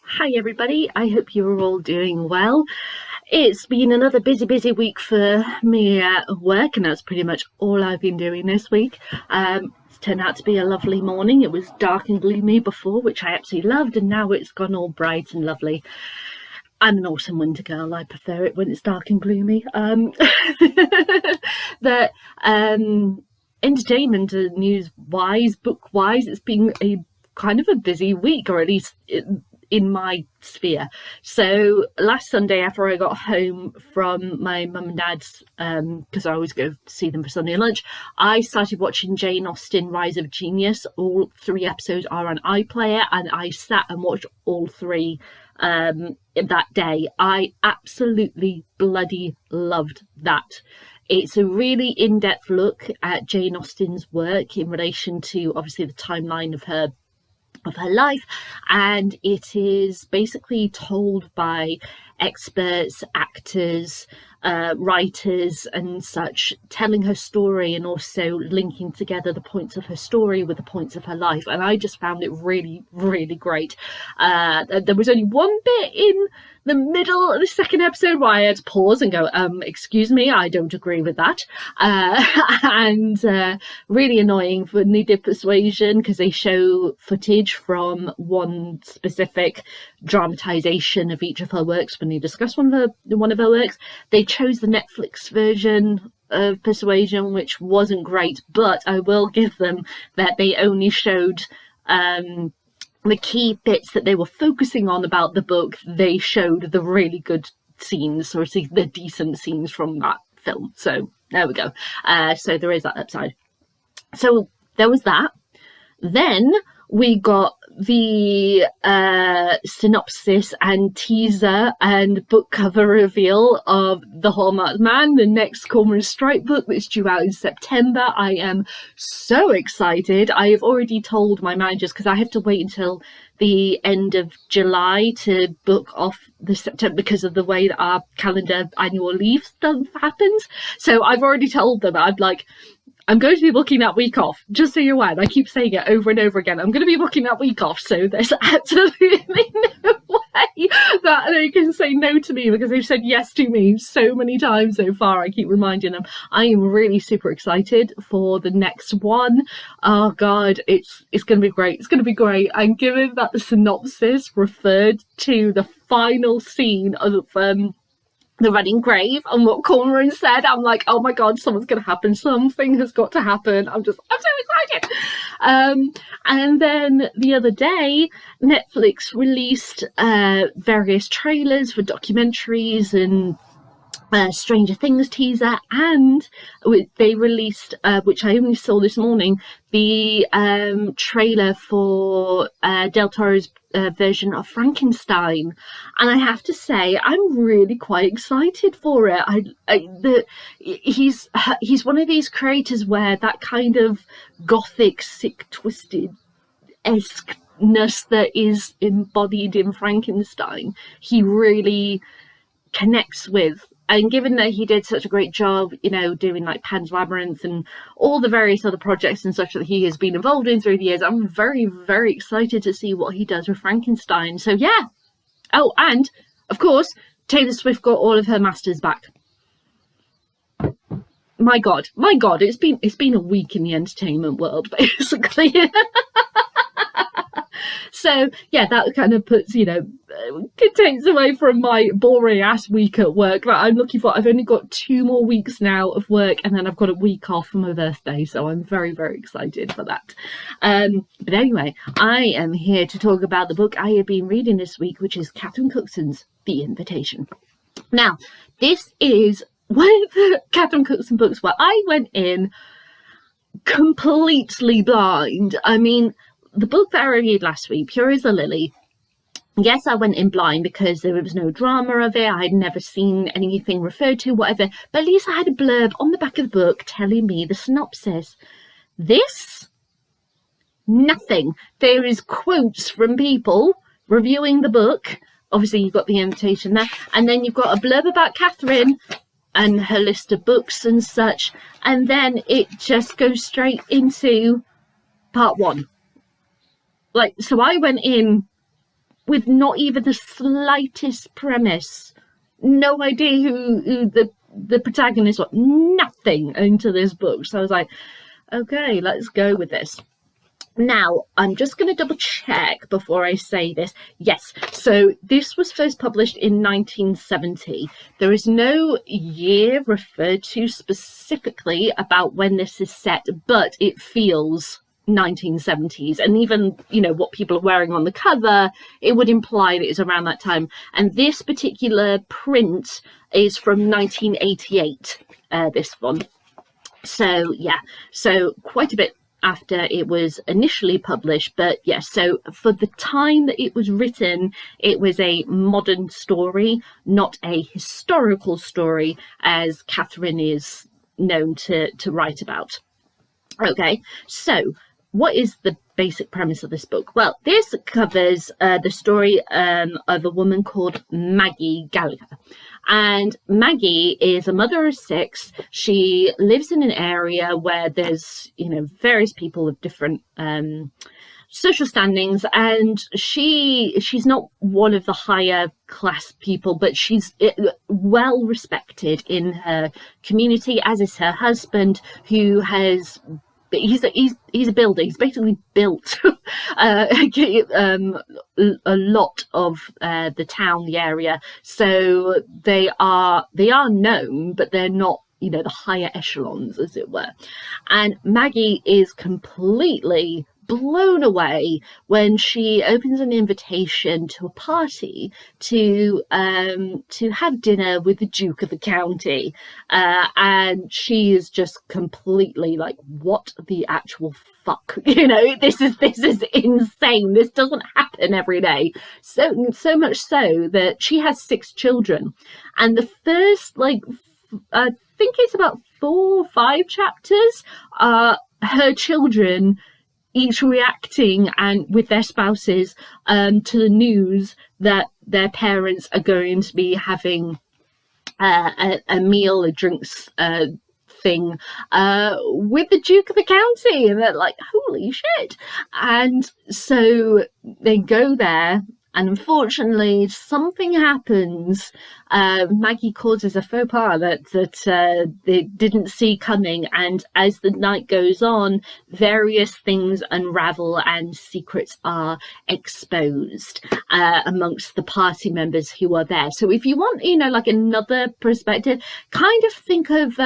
Hi everybody, I hope you're all doing well. It's been another busy week for me at work, and that's pretty much all I've been doing this week. It's turned out to be a lovely morning. It was dark and gloomy before, which I absolutely loved, and now it's gone all bright and lovely. I'm an autumn winter girl. I prefer it when it's dark and gloomy. Entertainment news wise, book wise, it's been a kind of a busy week, or at least in my sphere. So last Sunday, after I got home from my mum and dad's, because I always go see them for Sunday lunch, I started watching Jane Austen Rise of Genius. All 3 episodes are on iPlayer, and I sat and watched all 3 that day. I absolutely bloody loved that. It's a really in-depth look at Jane Austen's work in relation to obviously the timeline of her life, and it is basically told by experts, actors, writers and such, telling her story and also linking together the points of her story with the points of her life. And I just found it really great. There was only one bit in the middle of the second episode where I had to pause and go, excuse me, I don't agree with that. And really annoying for needed persuasion, because they show footage from one specific dramatization of each of her works when they discuss one of her works. They chose the Netflix version of Persuasion, which wasn't great, but I will give them that they only showed the key bits that they were focusing on about the book. They showed the really good scenes, or the decent scenes from that film. So there we go. So there is that upside. So there was that. Then we got the synopsis and teaser and book cover reveal of The Hallmark Man, the next Cormoran Strike book that's due out in September. I am so excited. I have already told my managers, because I have to wait until the end of July to book off the September because of the way that our calendar annual leave stuff happens. So I've already told them, I'm going to be booking that week off, just so you're aware. I keep saying it over and over again. I'm going to be booking that week off, so there's absolutely no way that they can say no to me, because they've said yes to me so many times so far. I keep reminding them. I am really super excited for the next one. Oh God, it's going to be great. It's going to be great. And given that the synopsis referred to the final scene of the running grave and what Cormoran said, I'm like, oh my God, something's going to happen. Something has got to happen. I'm so excited. And then the other day, Netflix released various trailers for documentaries and Stranger Things teaser, and they released, which I only saw this morning, the trailer for Del Toro's version of Frankenstein, and I have to say I'm really quite excited for it. He's one of these creators where that kind of gothic, sick, twisted esque-ness that is embodied in Frankenstein, he really connects with. And given that he did such a great job, doing like Pan's Labyrinth and all the various other projects and such that he has been involved in through the years, I'm very excited to see what he does with Frankenstein. So yeah. Oh, and of course, Taylor Swift got all of her masters back. My God, it's been a week in the entertainment world, basically. So yeah, that kind of puts, it takes away from my boring ass week at work that I'm looking for. I've only got 2 more weeks now of work, and then I've got a week off for my birthday, so I'm very excited for that. But anyway, I am here to talk about the book I have been reading this week, which is Catherine Cookson's The Invitation. Now, this is one of the Catherine Cookson books where I went in completely blind. I mean, the book that I reviewed last week, Pure as a Lily, yes, I went in blind because there was no drama of it. I had never seen anything referred to, whatever. But at least I had a blurb on the back of the book telling me the synopsis. This, nothing. There is quotes from people reviewing the book. Obviously, you've got the invitation there. And then you've got a blurb about Catherine and her list of books and such. And then it just goes straight into part 1. So I went in with not even the slightest premise. No idea who the protagonist was. Nothing into this book. So I was like, okay, let's go with this. Now, I'm just going to double check before I say this. Yes, so this was first published in 1970. There is no year referred to specifically about when this is set, but it feels 1970s. And even, what people are wearing on the cover, it would imply that it's around that time. And this particular print is from 1988, this one. So, yeah, so quite a bit after it was initially published, but yes, so for the time that it was written, it was a modern story, not a historical story, as Catherine is known to write about. Okay, so what is the basic premise of this book? Well, this covers the story of a woman called Maggie Gallagher. And Maggie is a mother of 6. She lives in an area where there's, various people of different social standings, and she's not one of the higher class people, but she's well respected in her community, as is her husband, who has. He's a builder. He's basically built a lot of the town, the area. So they are known, but they're not, the higher echelons, as it were. And Maggie is completely blown away when she opens an invitation to a party to have dinner with the Duke of the County, and she is just completely like, what the actual fuck? This is insane. This doesn't happen every day. So much so that she has 6 children, and the first I think it's about 4 or 5 chapters are her children each reacting and with their spouses to the news that their parents are going to be having a meal, a drinks thing with the Duke of the County, and they're like, holy shit. And so they go there, and unfortunately something happens. Maggie causes a faux pas that they didn't see coming, and as the night goes on, various things unravel and secrets are exposed amongst the party members who are there. So if you want, like another perspective, kind of think of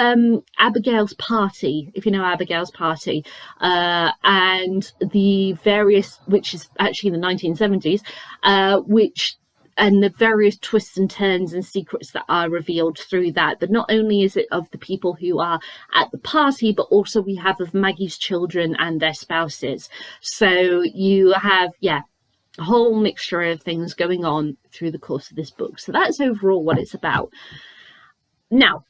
Abigail's Party, if you know Abigail's Party, and the various, which is actually in the 1970s, and the various twists and turns and secrets that are revealed through that. But not only is it of the people who are at the party, but also we have of Maggie's children and their spouses. So you have, a whole mixture of things going on through the course of this book. So that's overall what it's about. Now,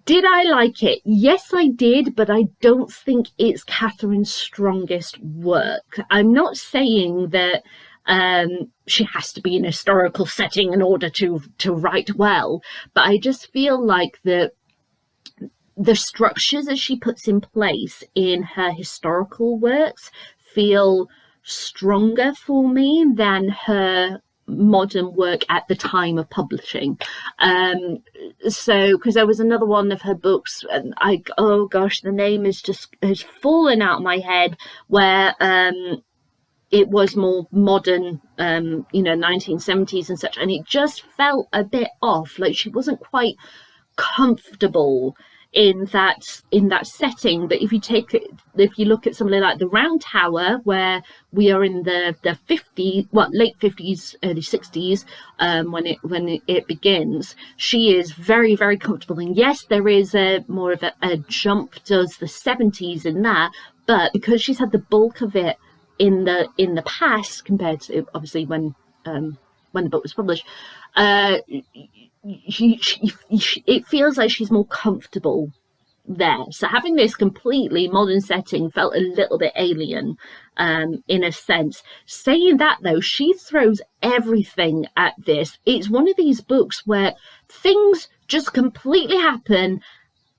did I like it? Yes, I did, but I don't think it's Catherine's strongest work. I'm not saying that she has to be in a historical setting in order to write well, but I just feel like the structures that she puts in place in her historical works feel stronger for me than her modern work at the time of publishing. So because there was another one of her books, and the name has fallen out of my head, where it was more modern, 1970s and such, and it just felt a bit off. Like she wasn't quite comfortable in that setting. But if you look at something like the Round Tower, where we are in the 50s, late 50s, early 60s, when it begins, she is very, very comfortable. And yes, there is more of a jump towards the 70s in that, but because she's had the bulk of it in the past compared to obviously when the book was published, it feels like she's more comfortable there. So having this completely modern setting felt a little bit alien, in a sense. Saying that though, she throws everything at this. It's one of these books where things just completely happen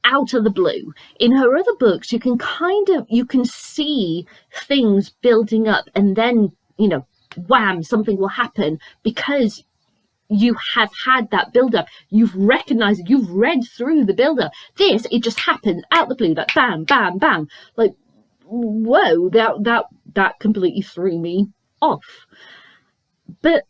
out of the blue. In her other books, you can see things building up and then, wham, something will happen, because you have had that build-up. You've recognized it. You've read through the build-up. This, it just happened out the blue, like bam, bam, bam. Like, whoa, that completely threw me off. But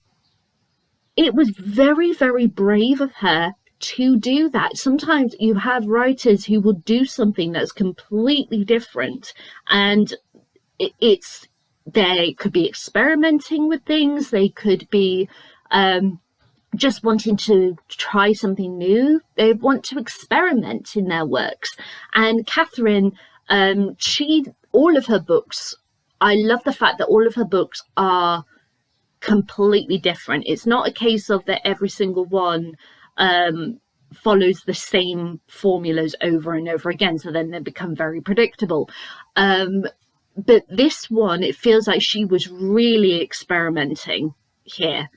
it was very, very brave of her to do that. Sometimes you have writers who will do something that's completely different, and they could be experimenting with things. They could be just wanting to try something new. They want to experiment in their works. And Catherine, all of her books, I love the fact that all of her books are completely different. It's not a case of that every single one follows the same formulas over and over again, so then they become very predictable. But this one, it feels like she was really experimenting here,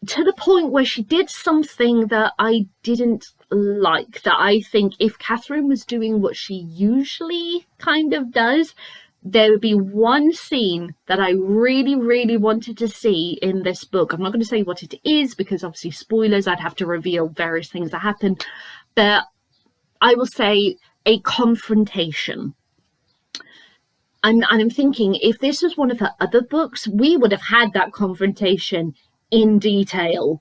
to the point where she did something that I didn't like, that I think if Catherine was doing what she usually kind of does, there would be one scene that I really, really wanted to see in this book. I'm not going to say what it is, because obviously spoilers, I'd have to reveal various things that happen, but I will say a confrontation. And I'm thinking, if this was one of her other books, we would have had that confrontation in detail.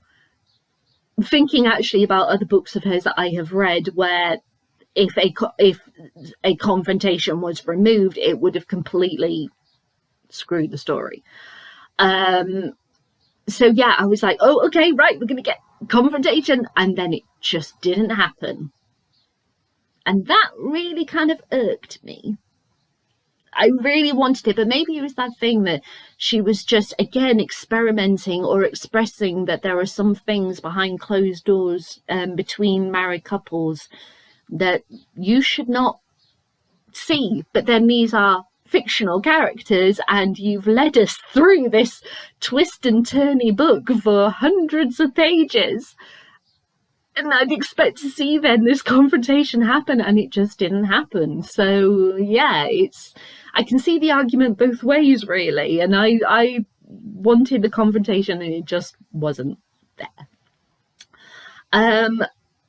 Thinking actually about other books of hers that I have read, where if a confrontation was removed, it would have completely screwed the story. So yeah, I was like, oh, okay, right, we're going to get confrontation. And then it just didn't happen. And that really kind of irked me. I really wanted it, but maybe it was that thing that she was just, again, experimenting or expressing that there are some things behind closed doors between married couples that you should not see. But then these are fictional characters, and you've led us through this twist and turny book for hundreds of pages. And I'd expect to see then this confrontation happen, and it just didn't happen. So yeah, I can see the argument both ways, really. And I wanted the confrontation, and it just wasn't there.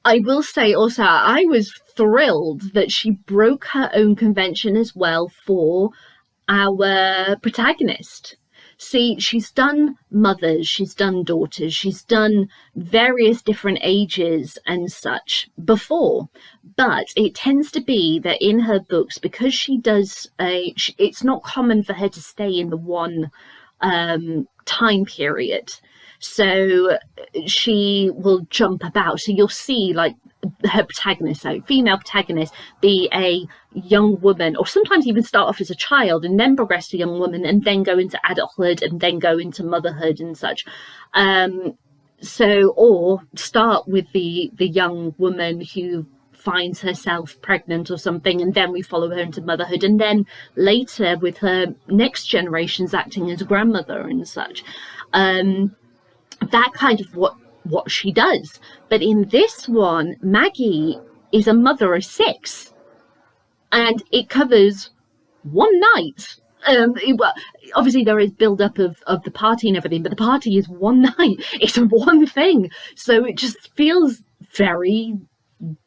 I will say also, I was thrilled that she broke her own convention as well for our protagonist. See, she's done mothers, she's done daughters, she's done various different ages and such before, but it tends to be that in her books, because she does it's not common for her to stay in the one time period. So she will jump about. So you'll see, like, her protagonist, so female protagonist, be a young woman, or sometimes even start off as a child and then progress to young woman and then go into adulthood and then go into motherhood and such. Or start with the young woman who finds herself pregnant or something, and then we follow her into motherhood, and then later with her next generations acting as a grandmother and such. That kind of what she does. But in this one, Maggie is a mother of 6, and it covers one night. Obviously there is build up of the party and everything, but the party is one night. It's one thing, so it just feels very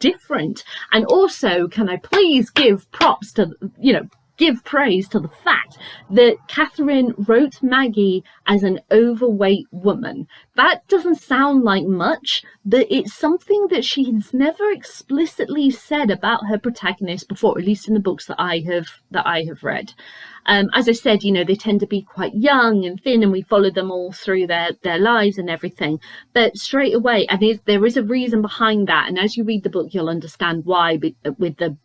different. And also, can I please give props to, give praise to the fact that Catherine wrote Maggie as an overweight woman. That doesn't sound like much, but it's something that she has never explicitly said about her protagonist before, at least in the books that I have read. As I said, they tend to be quite young and thin, and we follow them all through their lives and everything. But straight away, and there is a reason behind that, and as you read the book, you'll understand why, with the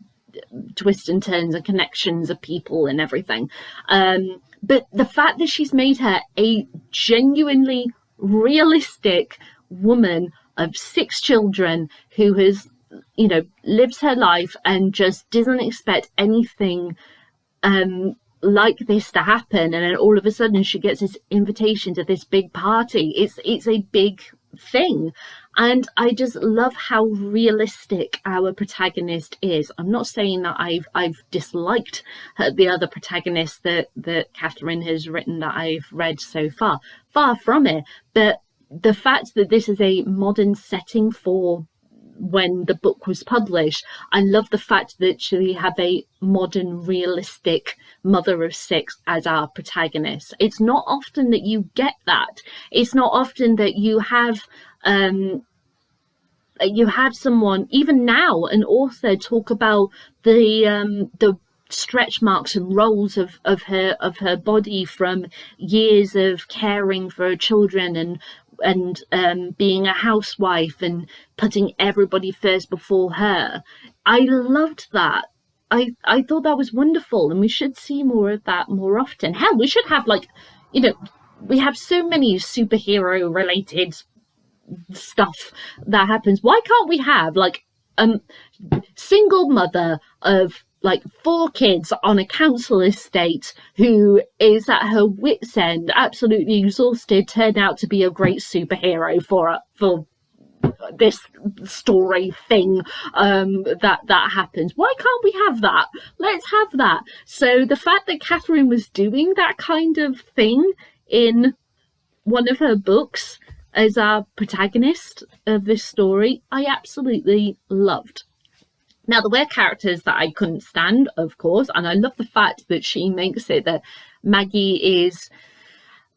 twists and turns and connections of people and everything. But the fact that she's made her a genuinely realistic woman of 6 children who has, lives her life and just doesn't expect anything like this to happen, and then all of a sudden she gets this invitation to this big party. It's a big thing, And I just love how realistic our protagonist is. I'm not saying that I've disliked the other protagonists that Catherine has written that I've read so far. Far from it. But the fact that this is a modern setting for when the book was published, I love the fact that we have a modern, realistic mother of 6 as our protagonist. It's not often that you get that. It's not often that you have someone, even now, an author, talk about the stretch marks and rolls of her body from years of caring for her children and being a housewife and putting everybody first before her. I loved that. I thought that was wonderful, and we should see more of that more often. Hell, we should have, like, we have so many superhero related stuff that happens. Why can't we have, like, single mother of like 4 kids on a council estate who is at her wit's end, absolutely exhausted, turned out to be a great superhero for this story thing that happens? Why can't we have that? Let's have that. So the fact that Catherine was doing that kind of thing in one of her books as our protagonist of this story, I absolutely loved. Now, there were characters that I couldn't stand, of course, and I love the fact that she makes it that Maggie is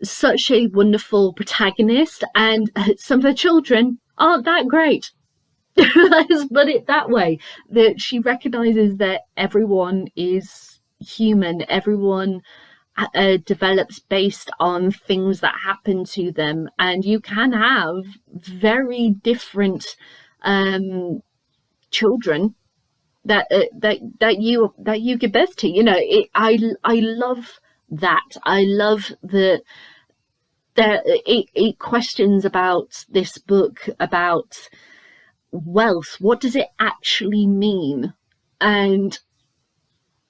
such a wonderful protagonist, and some of her children aren't that great. Let's put it that way. That she recognises that everyone is human, everyone develops based on things that happen to them, and you can have very different children that you give birth to. I love that. I love that it questions about this book about wealth. What does it actually mean? And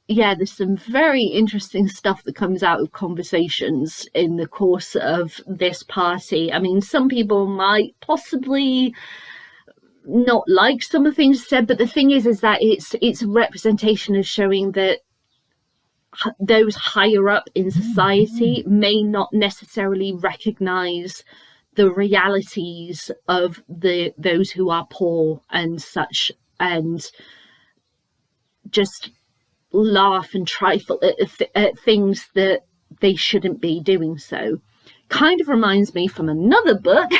yeah, there's some very interesting stuff that comes out of conversations in the course of this party. I mean, some people might possibly not like some of the things said, but the thing is that it's a representation of showing that those higher up in society may not necessarily recognize the realities of those who are poor and such, and just laugh and trifle at things that they shouldn't be doing. So kind of reminds me from another book,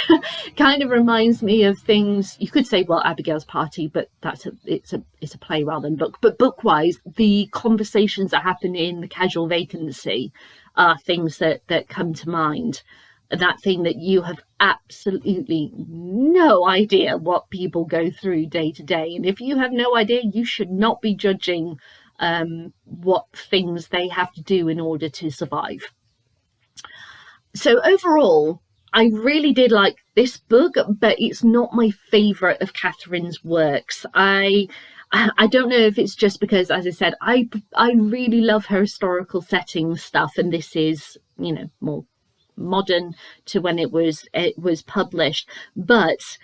kind of reminds me of things you could say, well, Abigail's Party, but it's a play rather than book. But book-wise, the conversations that happen in The Casual Vacancy are things that come to mind. That thing that you have absolutely no idea what people go through day to day. And if you have no idea, you should not be judging what things they have to do in order to survive. So overall, I really did like this book, but it's not my favourite of Catherine's works. I don't know if it's just because, as I said, I really love her historical setting stuff, and this is, more modern to when it was published. But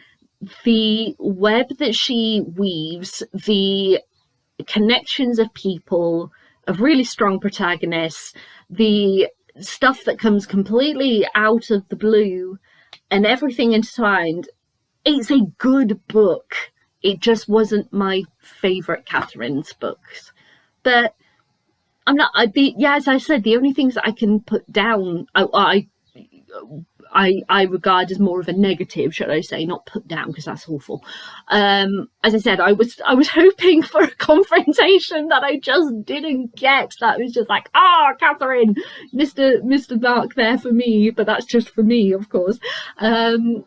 the web that she weaves, the connections of people, of really strong protagonists, the stuff that comes completely out of the blue and everything intertwined, it's a good book. It just wasn't my favorite Catherine's books, but as I said, the only things that I can put down, I regard as more of a negative, should I say, not put down, because that's awful. As I said, I was hoping for a confrontation that I just didn't get. That was just like, Catherine, Mr. Dark there for me, but that's just for me, of course. And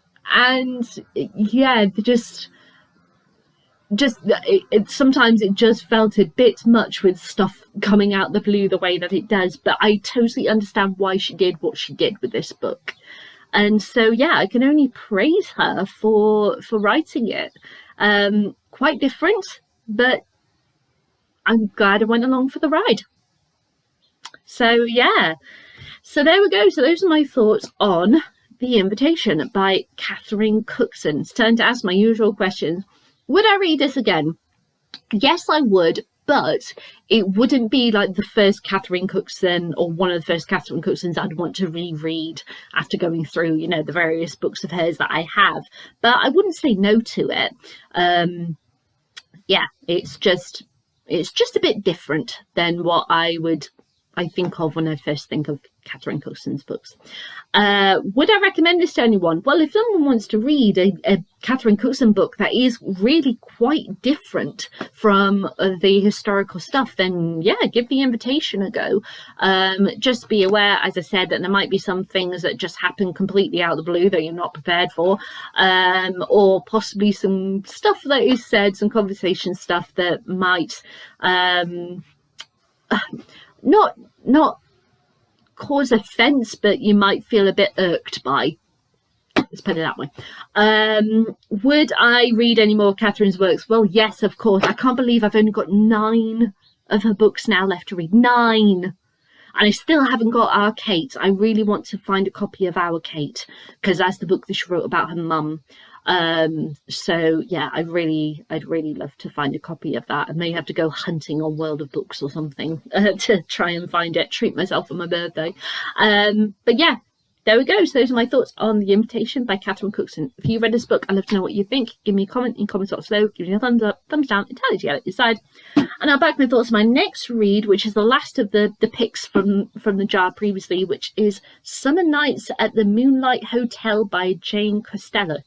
yeah, sometimes it just felt a bit much with stuff coming out the blue the way that it does, but I totally understand why she did what she did with this book. And so, yeah, I can only praise her for writing it. Quite different, but I'm glad I went along for the ride. So, yeah. So there we go. So those are my thoughts on The Invitation by Catherine Cookson. It's time to ask my usual questions. Would I read this again? Yes, I would, but it wouldn't be like the first Catherine Cookson or one of the first Catherine Cooksons I'd want to reread after going through, you know, the various books of hers that I have. But I wouldn't say no to it. Yeah, it's just a bit different than what I think of when I first think of Catherine Cookson's books. Would I recommend this to anyone? Well, if someone wants to read a Catherine Cookson book that is really quite different from the historical stuff, then yeah, give The Invitation a go. Just be aware, as I said, that there might be some things that just happen completely out of the blue that you're not prepared for, or possibly some stuff that is said, some conversation stuff that might not cause offence, but you might feel a bit irked by. Let's put it that way. Would I read any more of Catherine's works? Well, yes, of course. I can't believe I've only got 9 of her books now left to read. 9! And I still haven't got Our Kate. I really want to find a copy of Our Kate, because that's the book that she wrote about her mum. So yeah, I'd really love to find a copy of that. I may have to go hunting on World of Books or something to try and find it, treat myself for my birthday. But yeah, there we go. So those are my thoughts on The Invitation by Catherine Cookson. If you read this book, I'd love to know what you think. Give me a comment in comments box below. Give me a thumbs up, thumbs down, entirely together decide. And I'll back my thoughts on my next read, which is the last of the picks from the jar previously, which is Summer Nights at the Moonlight Hotel by Jane Costello.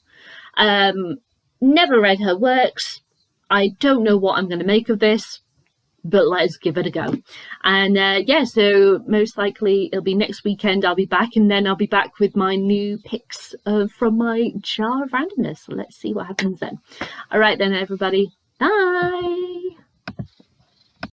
Never read her works. I don't know what I'm going to make of this, but let's give it a go. And yeah, so most likely it'll be next weekend I'll be back, and then I'll be back with my new picks from my jar of randomness. So let's see what happens then. All right then, everybody. Bye.